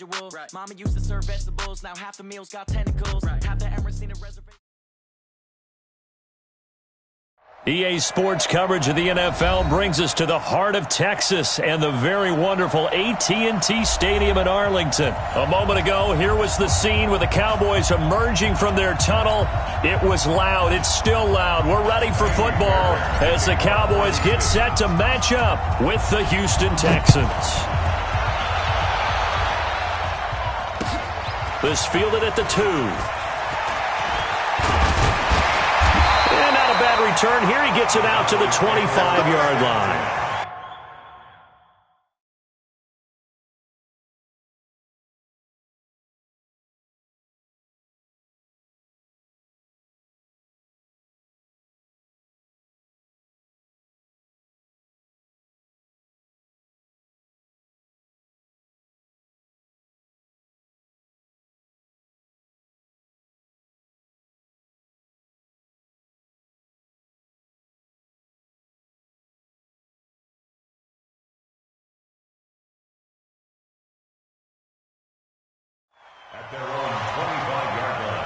Right. Mama used to serve vegetables, now half the meals got tentacles. Right. Have the Emirates in a reservation. EA Sports coverage of the NFL brings us to the heart of Texas and the very wonderful AT&T Stadium in Arlington. A moment ago, here was the scene with the Cowboys emerging from their tunnel. It was loud. It's still loud. We're ready for football as the Cowboys get set to match up with the Houston Texans. This fielded at the 2. And not a bad return here. He gets it out to the 25-yard line. At their own 25-yard line.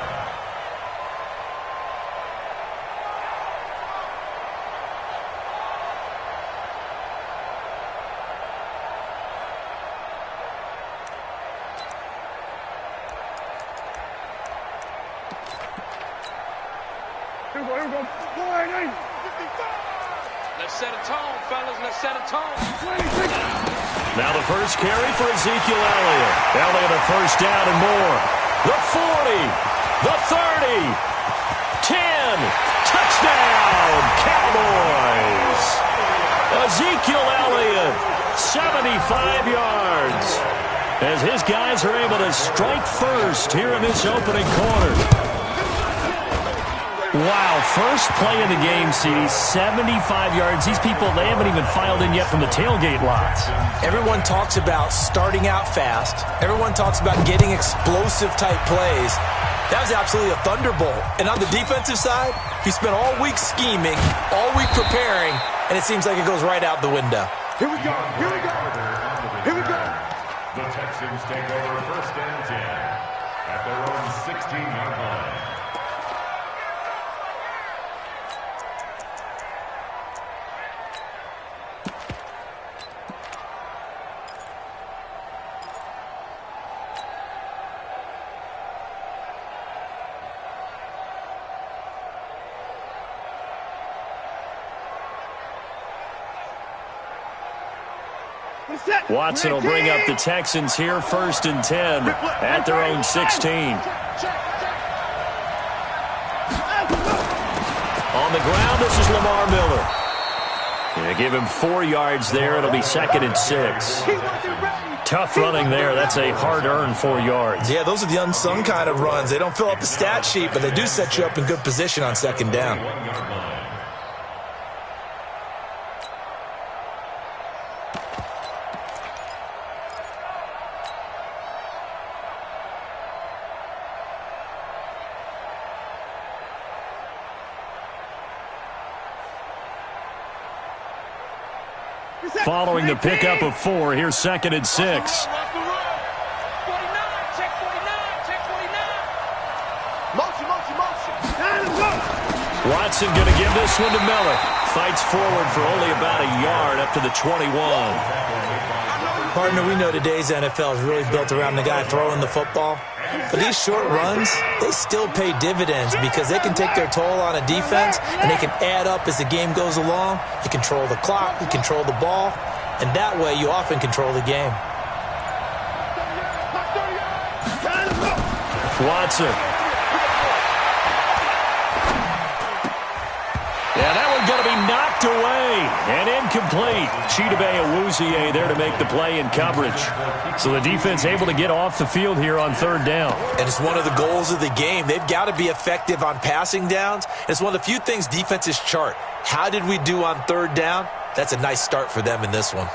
Here we go. Let's set a tone, fellas. Let's set a tone. Now the first carry for Ezekiel Elliott. Elliott a first down and more. The 40, the 30, 10, touchdown, Cowboys. Ezekiel Elliott, 75 yards. As his guys are able to strike first here in this opening quarter. Wow, first play of the game, CD, 75 yards. These people, they haven't even filed in yet from the tailgate lots. Everyone talks about starting out fast. Everyone talks about getting explosive-type plays. That was absolutely a thunderbolt. And on the defensive side, he spent all week scheming, all week preparing, and it seems like it goes right out the window. Here we go. Here we go. Here we go. The Texans take over first and 10 at their own 16-yard line. Watson will bring up the Texans here first and 10 at their own 16. On the ground, this is Lamar Miller. Yeah, give him 4 yards there. It'll be second and 6. Tough running there. That's a hard-earned 4 yards. Yeah, those are the unsung kind of runs. They don't fill up the stat sheet, but they do set you up in good position on second down. Following the pickup of 4, here's second and 6. Motion, motion, motion. Watson going to give this one to Miller. Fights forward for only about a yard up to the 21. Partner, we know today's NFL is really built around the guy throwing the football. But these short runs, they still pay dividends because they can take their toll on a defense and they can add up as the game goes along. You control the clock, you control the ball, and that way you often control the game. Watson. Yeah, that one's going to be knocked away and incomplete. Chidobe Awuzie there to make the play in coverage. So the defense able to get off the field here on third down. And it's one of the goals of the game. They've got to be effective on passing downs. It's one of the few things defenses chart. How did we do on third down? That's a nice start for them in this one.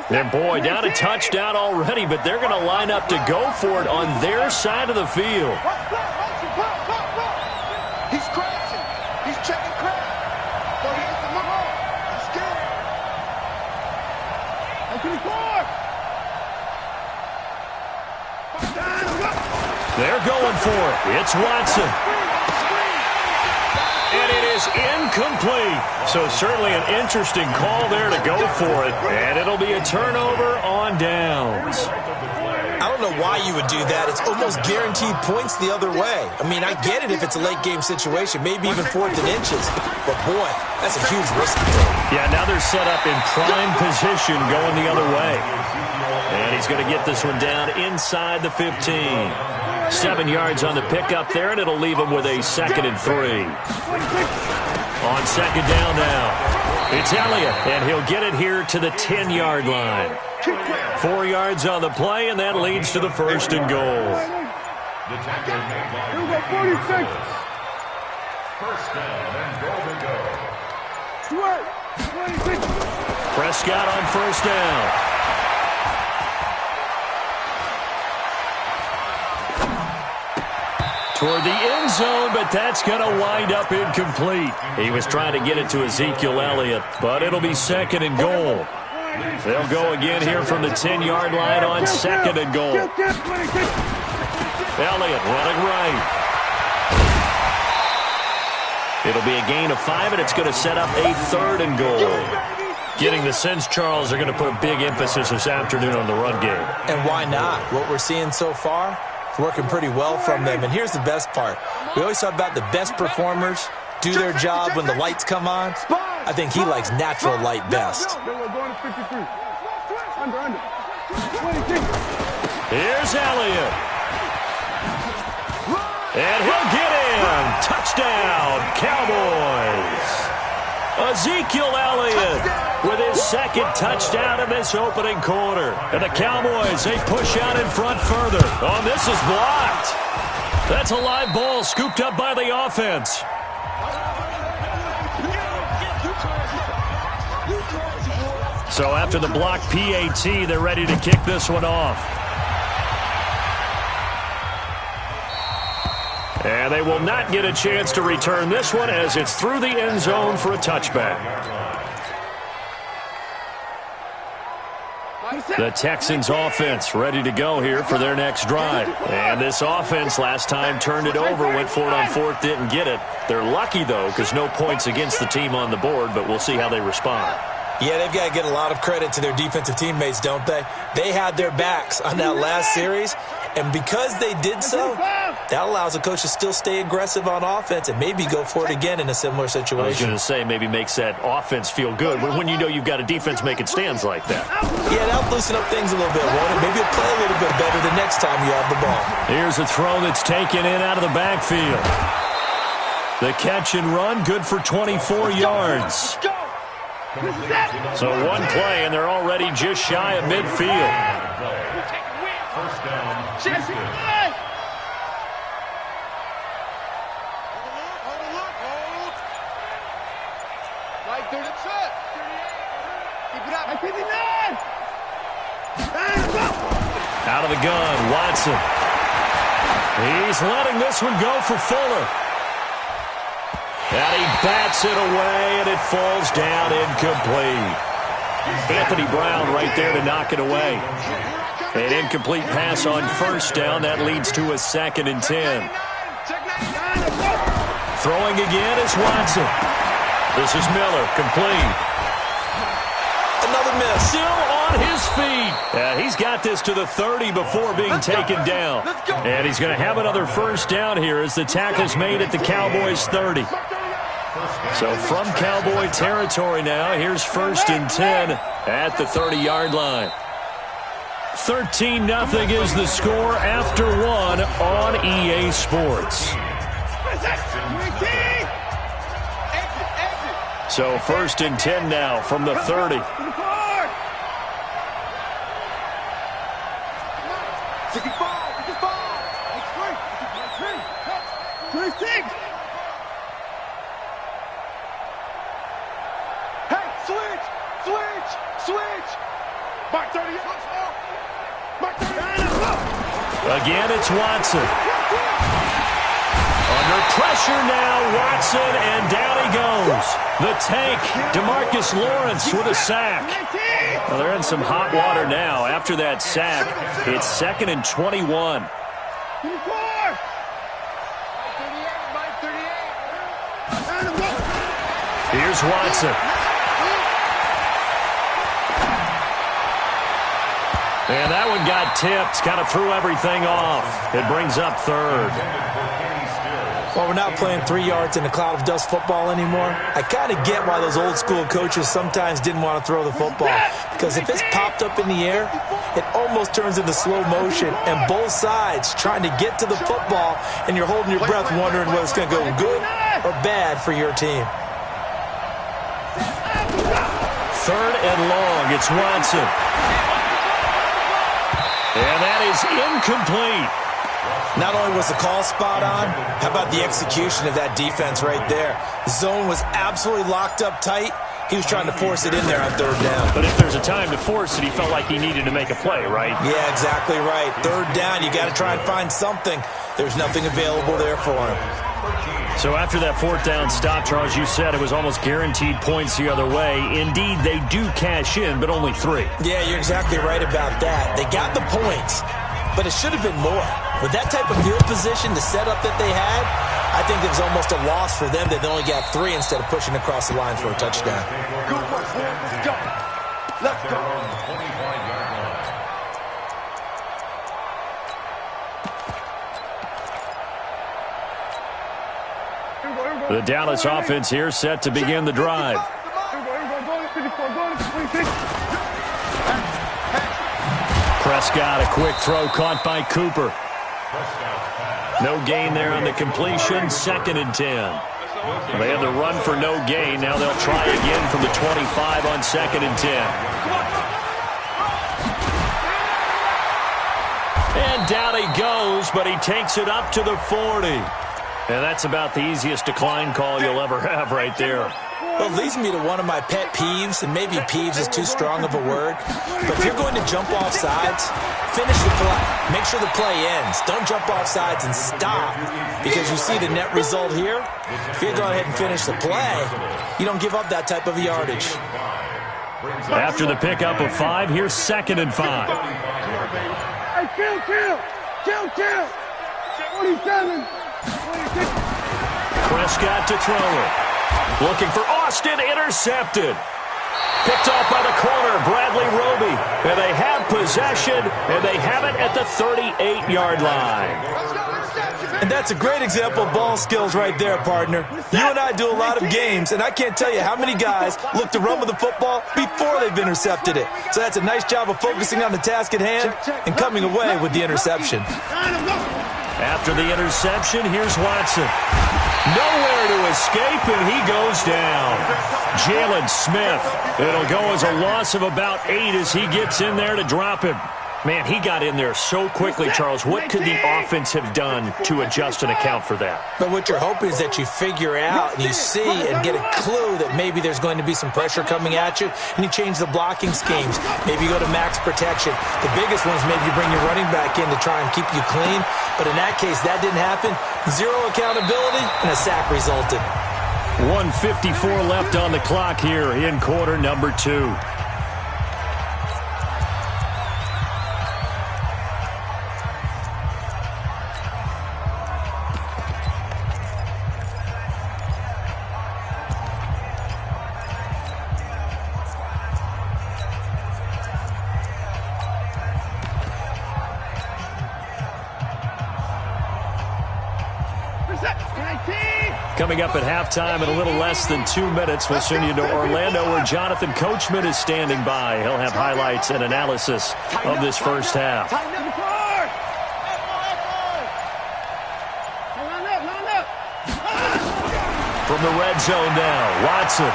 And boy, down a touchdown already, but they're going to line up to go for it on their side of the field. He's crashing. He's checking crash. So he gets the They're going for it. It's Watson. And it is incomplete. So certainly an interesting call there to go for it. And it'll be a turnover on downs. I don't know why you would do that. It's almost guaranteed points the other way. I mean, I get it if it's a late-game situation, maybe even 4th and inches. But, boy, that's a huge risk to take. Yeah, now they're set up in prime position going the other way. And he's going to get this one down inside the 15. 7 yards on the pickup there, and it'll leave him with a 2nd and 3. On 2nd down now, it's Elliott, and he'll get it here to the 10-yard line. 4 yards on the play, and that leads to the 1st and goal. The tackle made by 46. First down and goal to go. Prescott on 1st down. Toward the end zone, but that's going to wind up incomplete. He was trying to get it to Ezekiel Elliott, but it'll be 2nd and goal. They'll go again here from the 10-yard line on 2nd and goal. Elliott running right. It'll be a gain of 5, and it's going to set up a 3rd and goal. Getting the sense, Charles, they're going to put a big emphasis this afternoon on the run game. And why not? What we're seeing so far, it's working pretty well from them. And here's the best part. We always talk about the best performers do their job when the lights come on. I think he likes natural light best. Here's Elliott. And he'll get in. Touchdown, Cowboys. Ezekiel Elliott with his 2nd touchdown in this opening quarter. And the Cowboys, they push out in front further. Oh, this is blocked. That's a live ball scooped up by the offense. So after the block PAT, they're ready to kick this one off. And they will not get a chance to return this one as it's through the end zone for a touchback. The Texans offense ready to go here for their next drive. And this offense last time turned it over, went for it on 4th, didn't get it. They're lucky, though, because no points against the team on the board, but we'll see how they respond. Yeah, they've got to get a lot of credit to their defensive teammates, don't they? They had their backs on that last series, and because they did so, that allows a coach to still stay aggressive on offense and maybe go for it again in a similar situation. I was going to say maybe makes that offense feel good when you know you've got a defense making stands like that. Yeah, that'll loosen up things a little bit, won't it? Maybe you'll play a little bit better the next time you have the ball. Here's a throw that's taken in out of the backfield. The catch and run, good for 24 yards. So one play, and they're already just shy of midfield. First down. Right through the trip. Keep it up. Out of the gun, Watson. He's letting this one go for Fuller. And he bats it away, and it falls down incomplete. Anthony Brown right there to knock it away. An incomplete pass on 1st down. That leads to a 2nd and 10. Throwing again is Watson. This is Miller, complete. Another miss. Still on his feet. He's got this to the 30 before being taken down. And he's going to have another 1st down here as the tackle's made at the Cowboys' 30. So from Cowboy territory now, here's 1st and 10 at the 30-yard line. 13-0 is the score after 1 on EA Sports. So 1st and 10 now from the 30. 26. Hey, switch. Mark 30. Again, it's Watson. Under pressure now, Watson, and down he goes. The tank, DeMarcus Lawrence with a sack. Well, they're in some hot water now. After that sack, it's 2nd and 21. Here's Watson. And that one got tipped, kind of threw everything off. It brings up 3rd. Well, we're not playing 3 yards in a cloud of dust football anymore. I kind of get why those old school coaches sometimes didn't want to throw the football. Because if it's popped up in the air, it almost turns into slow motion. And both sides trying to get to the football, and you're holding your breath wondering whether it's going to go good or bad for your team. 3rd and long. It's Watson. And that is incomplete. Not only was the call spot on, how about the execution of that defense right there? The zone was absolutely locked up tight. He was trying to force it in there on 3rd down. But if there's a time to force it, he felt like he needed to make a play, right? Yeah, exactly right. 3rd down, you got to try and find something. There's nothing available there for him. So after that 4th down stop, Charles, you said it was almost guaranteed points the other way. Indeed, they do cash in, but only 3. Yeah, you're exactly right about that. They got the points, but it should have been more. With that type of field position, the setup that they had, I think it was almost a loss for them that they only got 3 instead of pushing across the line for a touchdown. Go, let's go. Let's go. The Dallas offense here set to begin the drive. Prescott, a quick throw caught by Cooper. No gain there on the completion, 2nd and 10. They had the run for no gain. Now they'll try again from the 25 on 2nd and 10. And down he goes, but he takes it up to the 40. And that's about the easiest decline call you'll ever have right there. Well, it leads me to one of my pet peeves, and maybe peeves is too strong of a word, but if you're going to jump off sides, finish the play. Make sure the play ends. Don't jump off sides and stop, because you see the net result here. If you go ahead and finish the play, you don't give up that type of yardage. After the pickup of 5, here's 2nd and 5. Hey, kill. 27. Prescott to throw it. Looking for Austin, intercepted. Picked off by the corner, Bradley Roby. And they have possession, and they have it at the 38-yard line. And that's a great example of ball skills right there, partner. You and I do a lot of games, and I can't tell you how many guys look to run with the football before they've intercepted it. So that's a nice job of focusing on the task at hand and coming away with the interception. After the interception, here's Watson. Nowhere to escape, and he goes down. Jalen Smith. It'll go as a loss of about 8 as he gets in there to drop him. Man, he got in there so quickly, Charles. What could the offense have done to adjust and account for that? But what you're hoping is that you figure out and you see and get a clue that maybe there's going to be some pressure coming at you, and you change the blocking schemes. Maybe you go to max protection. The biggest one is maybe you bring your running back in to try and keep you clean. But in that case, that didn't happen. 0 accountability, and a sack resulted. 1:54 left on the clock here in quarter number 2. Coming up at halftime in a little less than 2 minutes, we'll send you to Orlando where Jonathan Coachman is standing by. He'll have highlights and analysis of this first half. From the red zone now, Watson.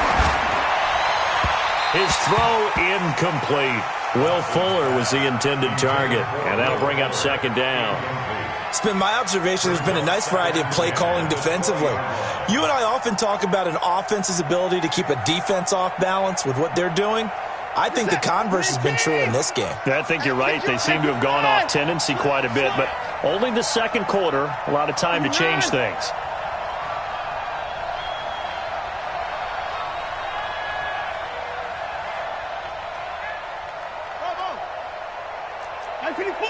His throw incomplete. Will Fuller was the intended target, and that'll bring up 2nd down. It's been my observation there's been a nice variety of play calling defensively. You and I often talk about an offense's ability to keep a defense off balance with what they're doing. I think the converse has been true in this game. I think you're right. They seem to have gone off tendency quite a bit, but only the second quarter, a lot of time to change things. Mike 54.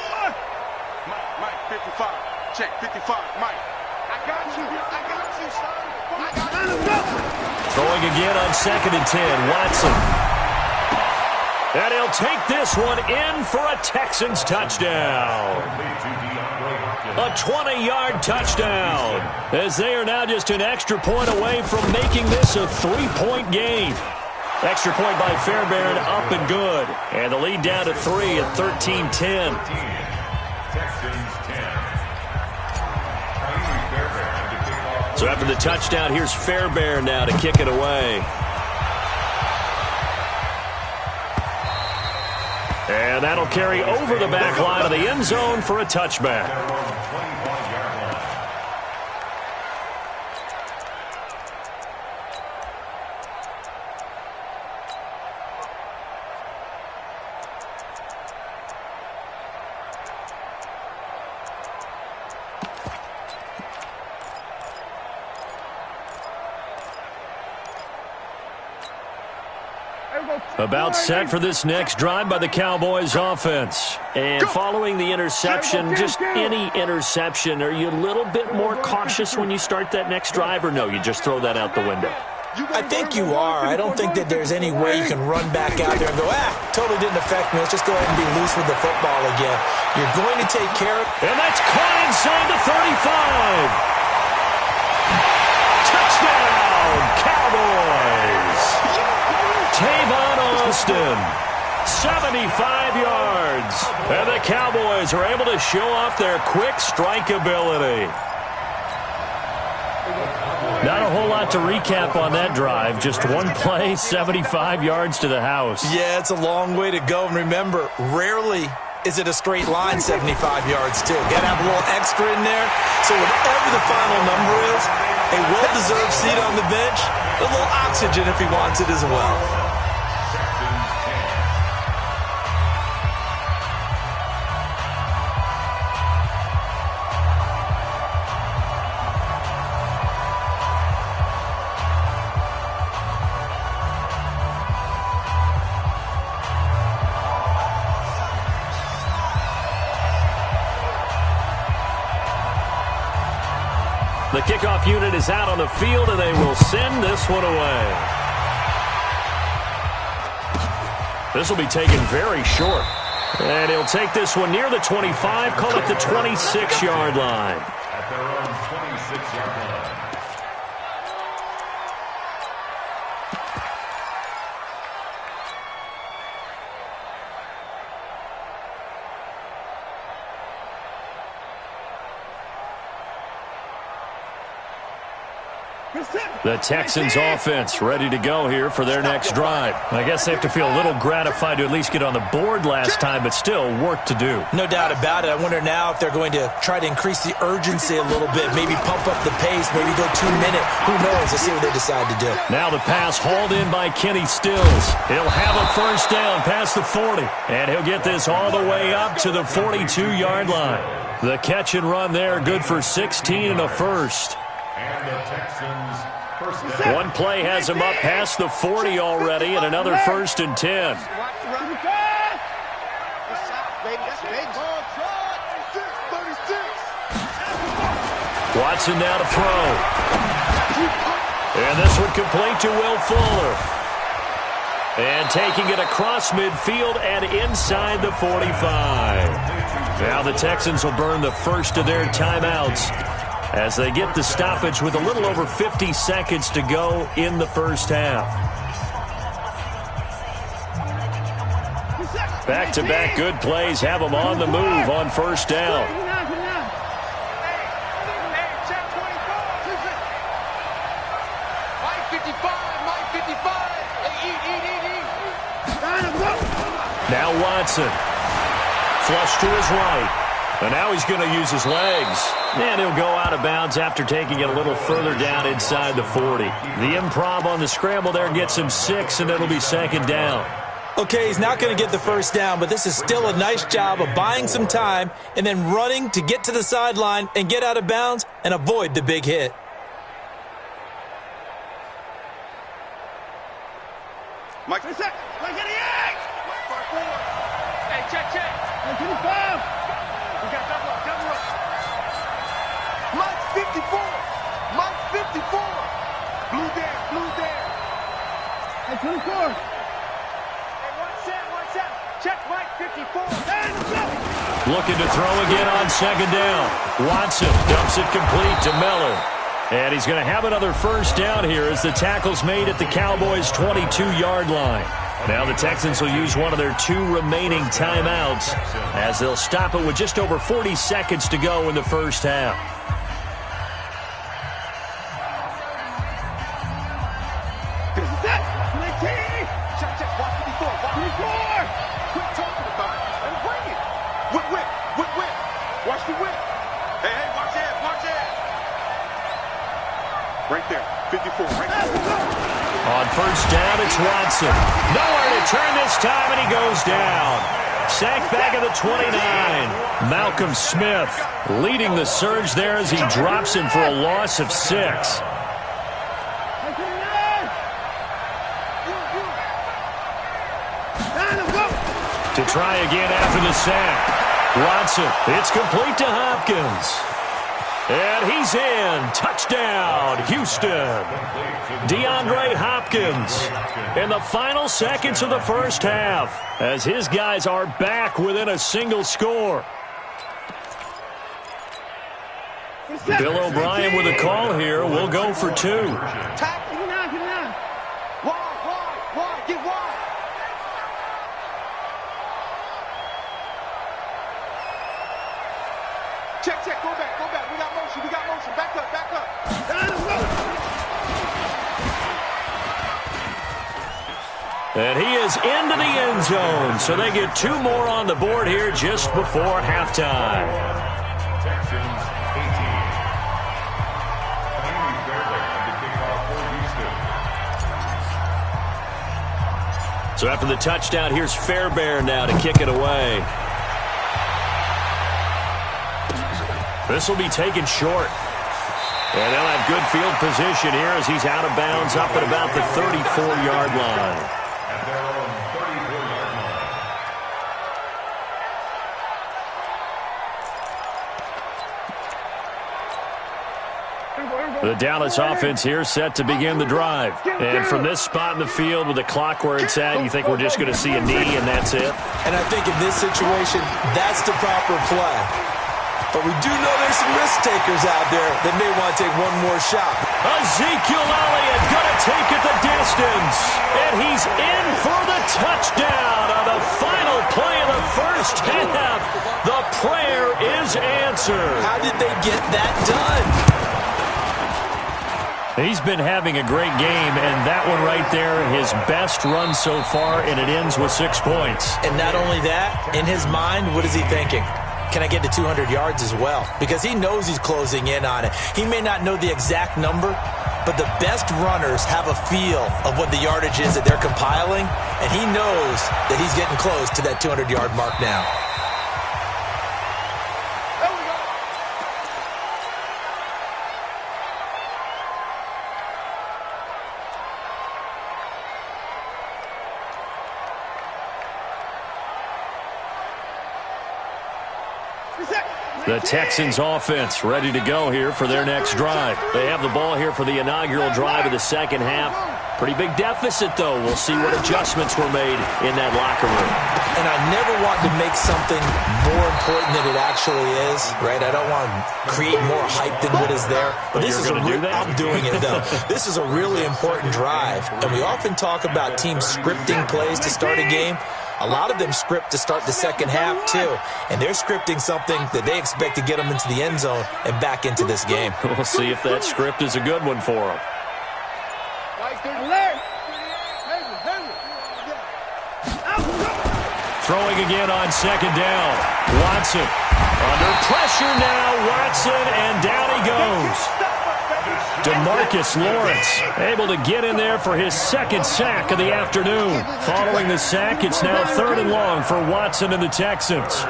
Mike, 55. Check, 55. Mike. I got you, son. Throwing again on 2nd and 10. Watson. And he'll take this one in for a Texans touchdown. A 20-yard touchdown, as they are now just an extra point away from making this a 3-point game. Extra point by Fairbairn, up and good. And the lead down to 3 at 13-10. So after the touchdown, here's Fairbairn now to kick it away. And that'll carry over the back line of the end zone for a touchback. About set for this next drive by the Cowboys offense. And following the interception, just any interception, are you a little bit more cautious when you start that next drive, or no, you just throw that out the window? I think you are. I don't think that there's any way you can run back out there and go, totally didn't affect me. Let's just go ahead and be loose with the football again. You're going to take care of it. And that's caught inside the 35. Touchdown, Cowboys. Tavon Austin, 75 yards. And the Cowboys are able to show off their quick strike ability. Not a whole lot to recap on that drive. Just one play, 75 yards to the house. Yeah, it's a long way to go. And remember, rarely is it a straight line 75 yards, too. Got to have a little extra in there. So whatever the final number is, a well-deserved seat on the bench, a little oxygen if he wants it as well. The kickoff unit is out on the field, and they will send this one away. This will be taken very short. And he'll take this one near the 25, call it the 26-yard line. At their own 26-yard line. The Texans offense ready to go here for their next drive. I guess they have to feel a little gratified to at least get on the board last time, but still work to do. No doubt about it. I wonder now if they're going to try to increase the urgency a little bit, maybe pump up the pace, maybe go 2-minute. Who knows? Let's see what they decide to do. Now the pass hauled in by Kenny Stills. He'll have a first down past the 40, and he'll get this all the way up to the 42-yard line. The catch and run there, good for 16 and a first. And the Texans first down. One play has him up past the 40 already, and another 1st and 10. Watson now to throw. And this one complete to Will Fuller. And taking it across midfield and inside the 45. Now the Texans will burn the first of their timeouts as they get the stoppage with a little over 50 seconds to go in the first half. Back-to-back good plays have them on the move on first down. Now Watson. Flush to his right. And now he's going to use his legs. And he'll go out of bounds after taking it a little further down inside the 40. The improv on the scramble there gets him 6, and it'll be 2nd down. Okay, he's not going to get the first down, but this is still a nice job of buying some time and then running to get to the sideline and get out of bounds and avoid the big hit. Mike, hey, check. We got double up, double up. Mike 54. Mike 54. Blue there, blue there. Hey, 24. Hey, one set. Check Mike 54. And go. Looking to throw again on second down. Watson dumps it complete to Miller. And he's going to have another first down here as the tackle's made at the Cowboys' 22-yard line. Now the Texans will use one of their 2 remaining timeouts as they'll stop it with just over 40 seconds to go in the first half. This is it. 19. Check. Watch 54. Watch 54. Quit talking about it and bring it. Whip. Watch the whip. Hey, watch it. Right there. 54. Right there. On first down, it's Watson. Nowhere to turn this time, and he goes down. Sacked back at the 29. Malcolm Smith leading the surge there as he drops him for a loss of 6. To try again after the sack. Watson, it's complete to Hopkins. And he's in. Touchdown, Houston. DeAndre Hopkins in the final seconds of the first half as his guys are back within a single score. Bill O'Brien with a call here. We'll go for 2. Get it out. Wide. Get wide. Check. Go back. We got motion. Back up. And he is into the end zone, so they get 2 more on the board here just before halftime. Texans 18. Finally Fairbairn to kick off for Houston. So after the touchdown, here's Fairbairn now to kick it away. This will be taken short. And they'll have good field position here as he's out of bounds up at about the 34-yard line. At their own 34-yard line. The Dallas offense here set to begin the drive. And from this spot in the field with the clock where it's at, you think we're just going to see a knee and that's it? And I think in this situation, that's the proper play. But we do know there's some risk takers out there that may want to take one more shot. Ezekiel Elliott going to take it the distance. And he's in for the touchdown on the final play of the first half. The prayer is answered. How did they get that done? He's been having a great game, and that one right there, his best run so far, and it ends with 6 points. And not only that, in his mind, what is he thinking? Can I get to 200 yards as well? Because he knows he's closing in on it. He may not know the exact number, but the best runners have a feel of what the yardage is that they're compiling, and he knows that he's getting close to that 200-yard mark now. The Texans offense ready to go here for their next drive. They have the ball here for the inaugural drive of the second half. Pretty big deficit, though. We'll see what adjustments were made in that locker room. And I never want to make something more important than it actually is, right? I don't want to create more hype than what is there. But this is I'm doing it, though. This is a really important drive. And we often talk about teams scripting plays to start a game. A lot of them script to start the second half, too. And they're scripting something that they expect to get them into the end zone and back into this game. We'll see if that script is a good one for them. Throwing again on second down. Watson under pressure now. Watson, and down he goes. DeMarcus Lawrence able to get in there for his second sack of the afternoon. Following the sack, it's now 3rd and long for Watson and the Texans.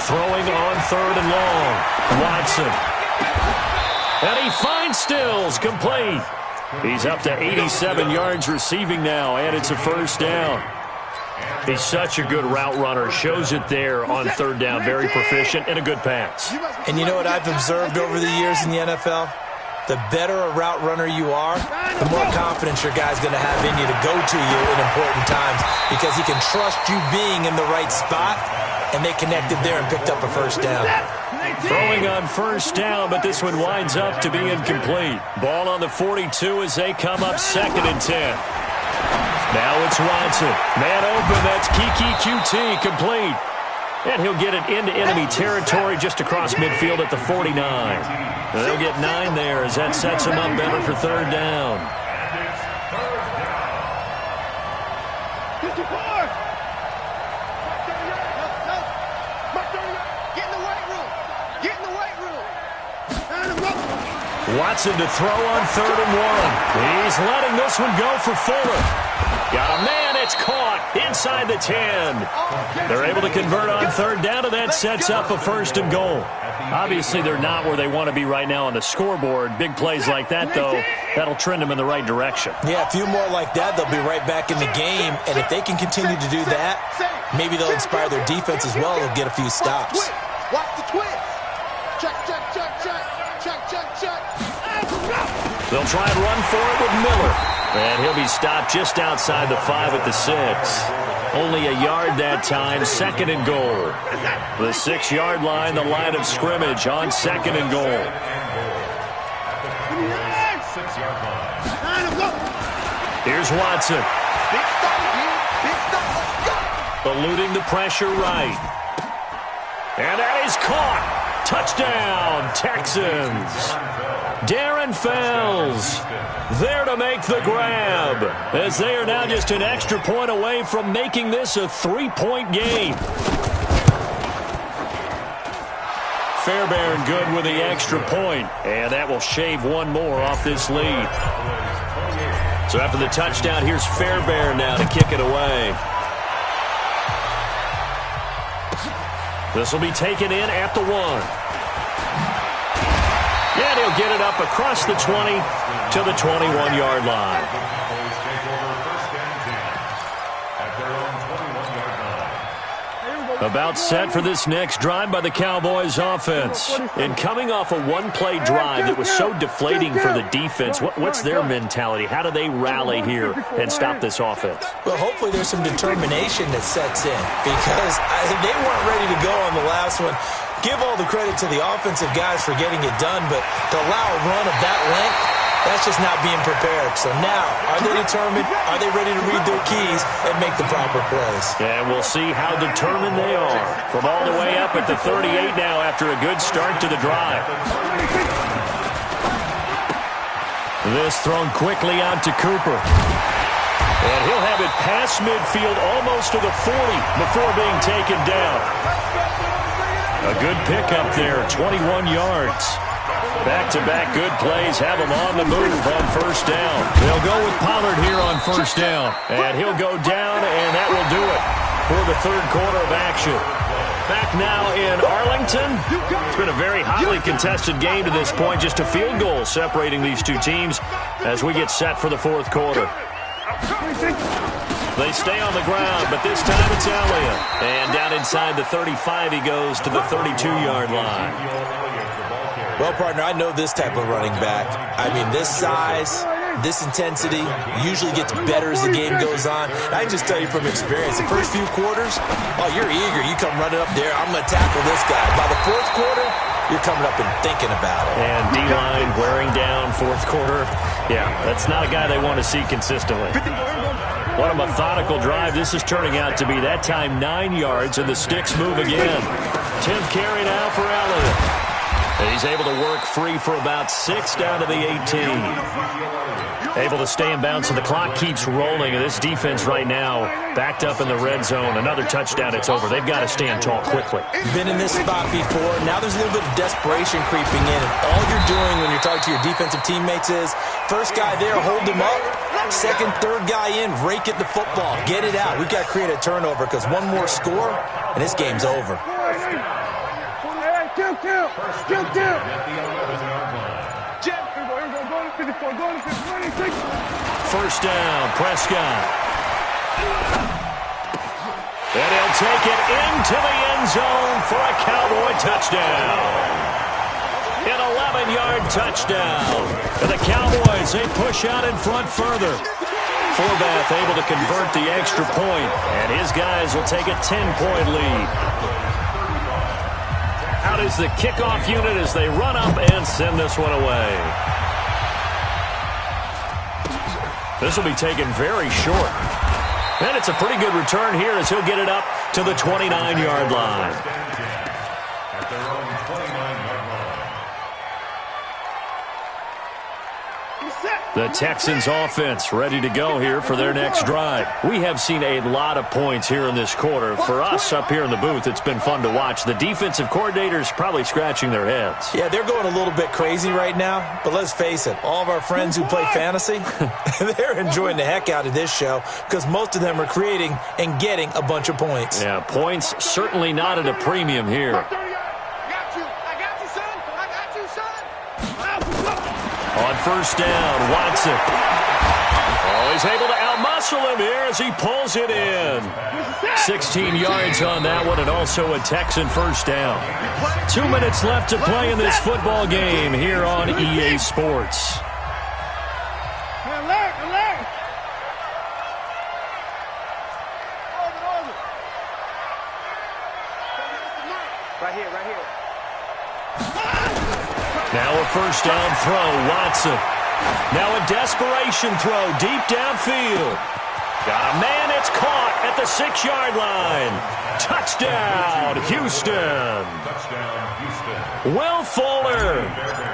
Throwing on 3rd and long. Watson. And he finds Stills complete. He's up to 87 yards receiving now, and it's a first down. He's such a good route runner. Shows it there on third down. Very proficient and a good pass. And you know what I've observed over the years in the NFL? The better a route runner you are, the more confidence your guy's going to have in you to go to you in important times because he can trust you being in the right spot, and they connected there and picked up a first down. Throwing on first down, but this one winds up to be incomplete. Ball on the 42 as they come up 2nd and 10. Now it's Watson. Man open, that's Kiki QT, complete. And he'll get it into enemy territory just across midfield at the 49. And they'll get 9 there as that sets him up better for third down. Watson to throw on 3rd and 1. He's letting this one go for Fuller. Got a man, it's caught inside the 10. They're able to convert on third down, and that sets up a 1st and goal. Obviously, they're not where they want to be right now on the scoreboard. Big plays like that, though, that'll trend them in the right direction. Yeah, a few more like that, they'll be right back in the game. And if they can continue to do that, maybe they'll inspire their defense as well. They'll get a few stops. Watch the twist. Check, check, check, check. Check, check, check. They'll try and run for it with Miller. And he'll be stopped just outside the 5 at the 6. Only a yard that time, 2nd and goal. The 6-yard line, the line of scrimmage on 2nd and goal. Here's Watson. Eluding the pressure right. And that is caught. Touchdown, Texans. Darren Fells there to make the grab, as they are now just an extra point away from making this a 3-point game. Fairbairn good with the extra point, and that will shave one more off this lead. So after the touchdown, here's Fairbairn now to kick it away. This will be taken in at the 1. And he'll get it up across the 20 to the 21-yard line. About set for this next drive by the Cowboys offense. And coming off a one-play drive that was so deflating for the defense, what's their mentality? How do they rally here and stop this offense? Well, hopefully there's some determination that sets in because they weren't ready to go on the last one. Give all the credit to the offensive guys for getting it done, but to allow a run of that length, that's just not being prepared. So now, are they determined? Are they ready to read their keys and make the proper plays? And we'll see how determined they are. From all the way up at the 38 now after a good start to the drive. This thrown quickly out to Cooper. And he'll have it past midfield almost to the 40 before being taken down. A good pickup there, 21 yards. Back-to-back good plays have him on the move on first down. They'll go with Pollard here on first down. And he'll go down, and that will do it for the third quarter of action. Back now in Arlington. It's been a very hotly contested game to this point. Just a field goal separating these two teams as we get set for the fourth quarter. They stay on the ground, but this time it's Elliott. And down inside the 35, he goes to the 32-yard line. Well, partner, I know this type of running back. I mean, this size, this intensity usually gets better as the game goes on. And I can just tell you from experience, the first few quarters, oh, you're eager. You come running up there, I'm going to tackle this guy. By the fourth quarter, you're coming up and thinking about it. And D-line wearing down fourth quarter. Yeah, that's not a guy they want to see consistently. What a methodical drive this is turning out to be. That time 9 yards, and the sticks move again. 10th carry now for Elliott. And he's able to work free for about 6 down to the 18. Able to stay in bounds, and the clock keeps rolling. And this defense right now backed up in the red zone. Another touchdown, it's over. They've got to stand tall quickly. Been in this spot before. Now there's a little bit of desperation creeping in. And all you're doing when you're talking to your defensive teammates is, first guy there, hold him up. Second, third guy in, rake at the football. Get it out. We've got to create a turnover because one more score, and this game's over. Kill. First down, Prescott. And he'll take it into the end zone for a Cowboy touchdown. An 11-yard touchdown. And the Cowboys, they push out in front further. Forbath able to convert the extra point, and his guys will take a 10-point lead. Out is the kickoff unit as they run up and send this one away. This will be taken very short. And it's a pretty good return here as he'll get it up to the 29-yard line. At their own 29-yard line. The Texans offense ready to go here for their next drive. We have seen a lot of points here in this quarter. For us up here in the booth, it's been fun to watch. The defensive coordinators probably scratching their heads. Yeah, they're going a little bit crazy right now. But let's face it, all of our friends who play fantasy, they're enjoying the heck out of this show because most of them are creating and getting a bunch of points. Yeah, points certainly not at a premium here. On first down, Watson. Oh, he's able to outmuscle him here as he pulls it in. 16 yards on that one, and also a Texan first down. 2 minutes left to play in this football game here on EA Sports. Right here, right here. Now a first down throw, Watson. Now a desperation throw deep downfield. Got a man, it's caught at the 6-yard line. Touchdown, Houston. Will Fuller,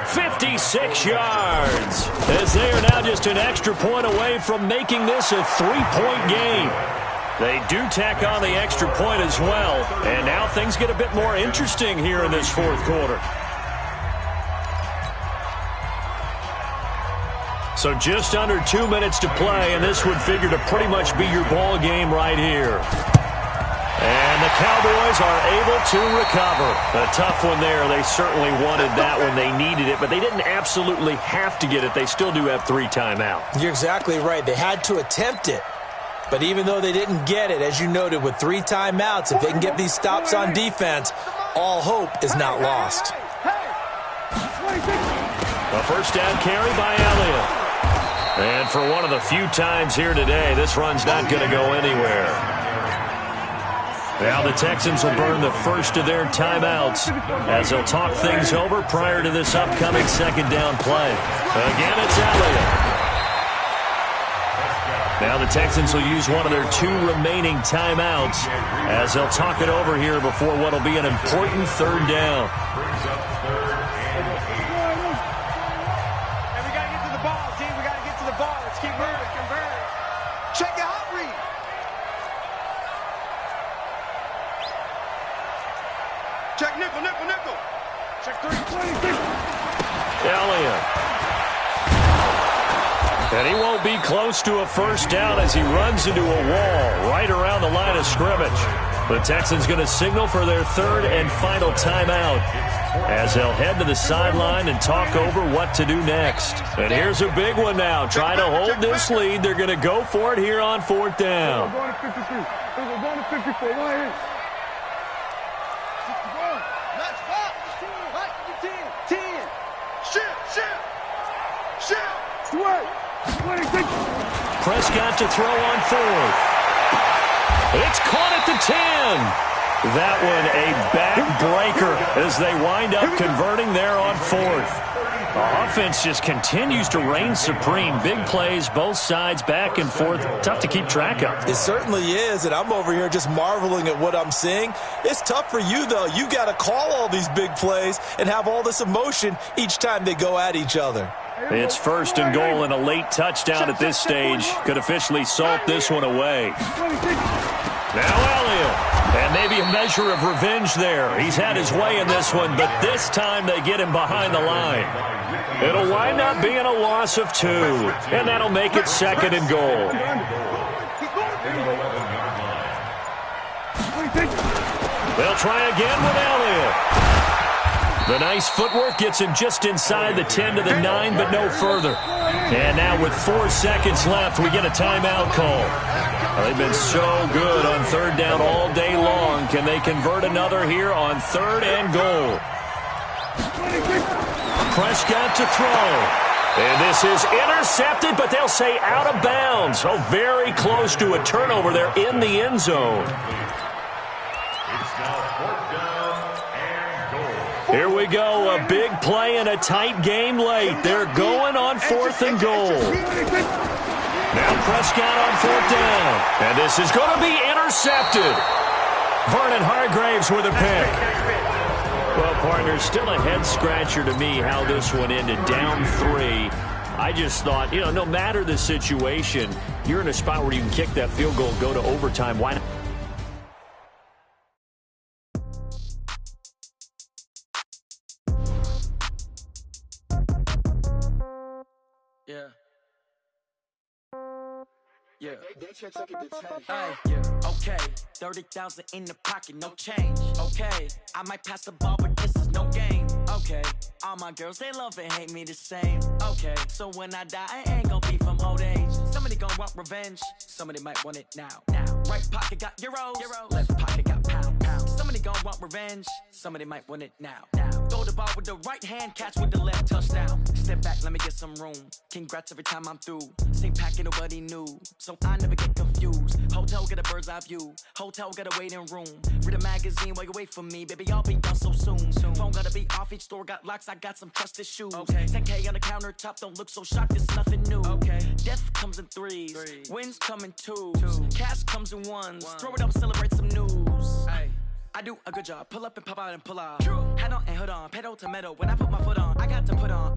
56 yards. As they are now just an extra point away from making this a 3-point game. They do tack on the extra point as well. And now things get a bit more interesting here in this fourth quarter. So just under 2 minutes to play, and this would figure to pretty much be your ball game right here. And the Cowboys are able to recover. A tough one there. They certainly wanted that when they needed it, but they didn't absolutely have to get it. They still do have 3 timeouts. You're exactly right. They had to attempt it. But even though they didn't get it, as you noted, with 3 timeouts, if they can get these stops on defense, all hope is not lost. A first down carry by Elliott. And for one of the few times here today, this run's not going to go anywhere. Now the Texans will burn the first of their timeouts as they'll talk things over prior to this upcoming second down play. Again, it's Elliott. Now the Texans will use one of their 2 remaining timeouts as they'll talk it over here before what will be an important third down. Check your hot read. Check nickel, nickel, nickel. Check 3. Elliott. And he won't be close to a first down as he runs into a wall right around the line of scrimmage. The Texans going to signal for their 3rd and final timeout as they'll head to the sideline and talk over what to do next. And here's a big one now. Trying to hold this lead. They're going to go for it here on 4th down. We're going to 53. We're going to 54. Right here. Match ball. Right, 10. 10. Shift. Sway. Prescott to throw on 4th. It's caught at the 10. That one a backbreaker as they wind up converting there on 4th. The offense just continues to reign supreme. Big plays, both sides, back and forth. Tough to keep track of. It certainly is, and I'm over here just marveling at what I'm seeing. It's tough for you, though. You got to call all these big plays and have all this emotion each time they go at each other. It's 1st and goal and a late touchdown at this stage. Could officially salt this one away. Now Elliott. And maybe a measure of revenge there. He's had his way in this one, but this time they get him behind the line. It'll wind up being a loss of 2, and that'll make it 2nd and goal. They'll try again with Elliott. The nice footwork gets him just inside the 10 to the 9, but no further. And now with 4 seconds left, we get a timeout call. They've been so good on third down all day long. Can they convert another here on 3rd and goal? Prescott to throw. And this is intercepted, but they'll say out of bounds. Oh, very close to a turnover there in the end zone. It's now 4th down and goal. Here we go, a big play in a tight game late. They're going on 4th and goal. Now Prescott on 4th down. And this is going to be intercepted. Vernon Hargreaves with a pick. Well, partner, still a head-scratcher to me how this one ended, down 3. I just thought, no matter the situation, you're in a spot where you can kick that field goal, go to overtime. Why not? Yeah. Okay, 30,000 in the pocket, no change. Okay, I might pass the ball, but this is no game. Okay, all my girls, they love and hate me the same. Okay, so when I die, I ain't gonna be from old age. Somebody gonna want revenge, somebody might want it now. Right pocket got euros, left pocket got pounds. Somebody gonna want revenge, somebody might want it now. Throw the ball with the right hand, catch with the left, touchdown. Step back, let me get some room. Congrats every time I'm through. Same packet, nobody knew, so I never get confused. Hotel get a bird's eye view. Hotel got a waiting room. Read a magazine while you wait for me, baby. I'll be done so soon. Phone gotta be off. Each store got locks. I got some trusted shoes. Okay. 10K on the countertop. Don't look so shocked. It's nothing new. Okay. Death comes in threes. Wins come in twos. Cash comes in ones. Throw it up, celebrate some news. Ay. I do a good job. Pull up and pop out and pull out. Hat on and hood on. Pedal to metal. When I put my foot on, I got to put on.